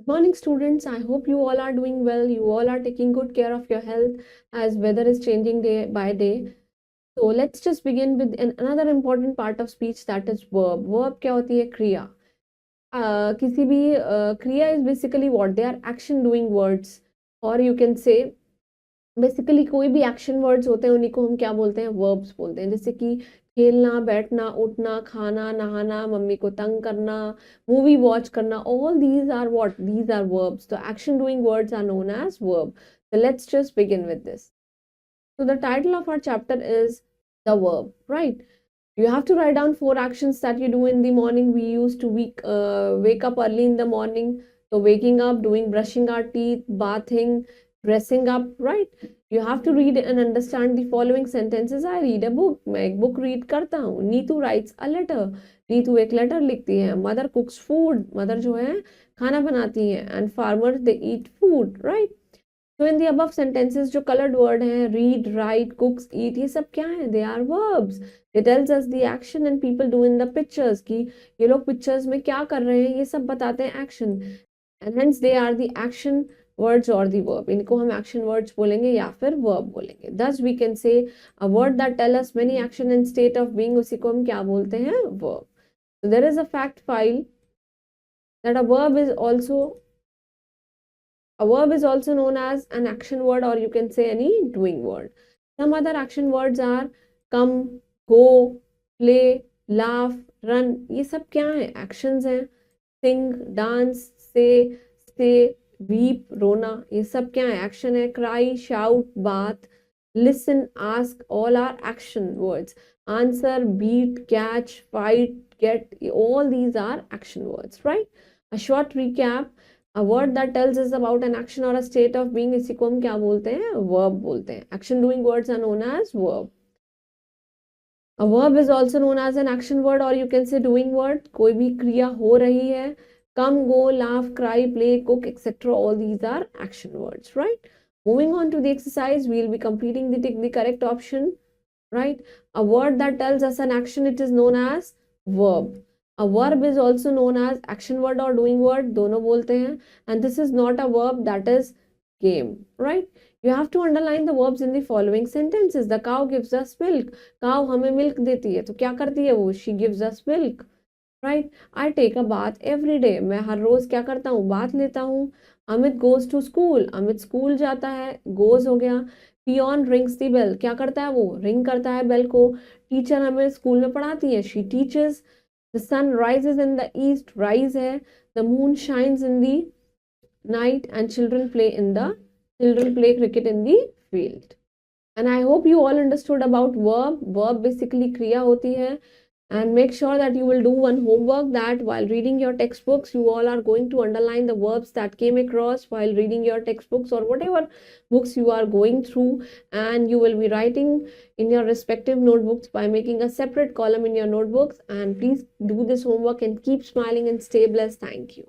Morning students, I hope you all are doing well. You all are taking good care of your health as weather is changing day by day. So let's just begin with another important part of speech, that is verb. Verb क्या होती है? क्रिया. किसी भी क्रिया is basically what? They are action doing words, or you can say basically कोई भी action words होते हैं उन्हीं को हम क्या बोलते हैं? वर्ब्स बोलते हैं. जैसे कि खेलना, बैठना, उठना, खाना, नहाना, मम्मी को तंग करना, मूवी वॉच करना, all these are what? These are verbs. तो action doing words are known as verb. So let's just begin with this. So the title of our chapter is the verb, right? You have to write down 4 actions that you do in the morning. We used to wake up early in the morning. So waking up, doing brushing our teeth, bathing, dressing up, right? You have to read and understand the following sentences. I read a book. मैं एक book read करता हूँ. Neetu writes a letter. Neetu एक letter लिखती है. Mother cooks food. Mother जो है खाना बनाती है. And farmers they eat food, right? So in the above sentences जो colored word हैं, read, write, cooks, eat, ये सब क्या है? They are verbs. It tells us the action and people do in the pictures कि ये लोग pictures में क्या कर रहे हैं, ये सब बताते हैं action. And hence they are the action words or the verb. इनको हम action words बोलेंगे या फिर verb बोलेंगे. Thus we can say a word that tell us many action and state of being, उसी को हम क्या बोलते हैं? Verb. So there is a fact file that a verb is also known as an action word, or you can say any doing word. Some other action words are come, go, play, laugh, run. ये सब क्या है? Actions हैं. Sing, dance, say, stay, weep, रोना. ये सब क्या है? Action है. Cry, shout, bath, listen, ask, all are action words. Answer, beat, catch, fight, get, all these are action words, right? A short recap. A word that tells us about an action or a state of being, इसी को हम क्या बोलते हैं? Verb बोलते हैं. Action doing words are known as verb. A verb is also known as an action word, or you can say doing word. कोई भी क्रिया हो रही है. Come, go, laugh, cry, play, cook, etc. All these are action words, right? Moving on to the exercise, we will be completing the correct option, right? A word that tells us an action, it is known as verb. A verb is also known as action word or doing word, दोनों बोलते हैं. And this is not a verb, that is game, right? You have to underline the verbs in the following sentences. The cow gives us milk. Cow हमें milk देती है, तो क्या करती है वो? She gives us milk, right? I take a bath every day. मैं हर रोज क्या करता हूँ? बाथ लेता हूँ. Amit goes to school. Amit school जाता है. goes हो गया. Pion rings the bell. क्या करता है वो? रिंग करता है बेल को. टीचर हमें स्कूल में पढ़ाती है. She teaches. The sun rises in the east. Rise है. The moon shines in the night, and children play cricket in the field. And I hope you all understood about verb. Verb basically kriya hoti hai. And make sure that you will do one homework, that while reading your textbooks, you all are going to underline the verbs that came across while reading your textbooks or whatever books you are going through, and you will be writing in your respective notebooks by making a separate column in your notebooks. And please do this homework and keep smiling and stay blessed. Thank you.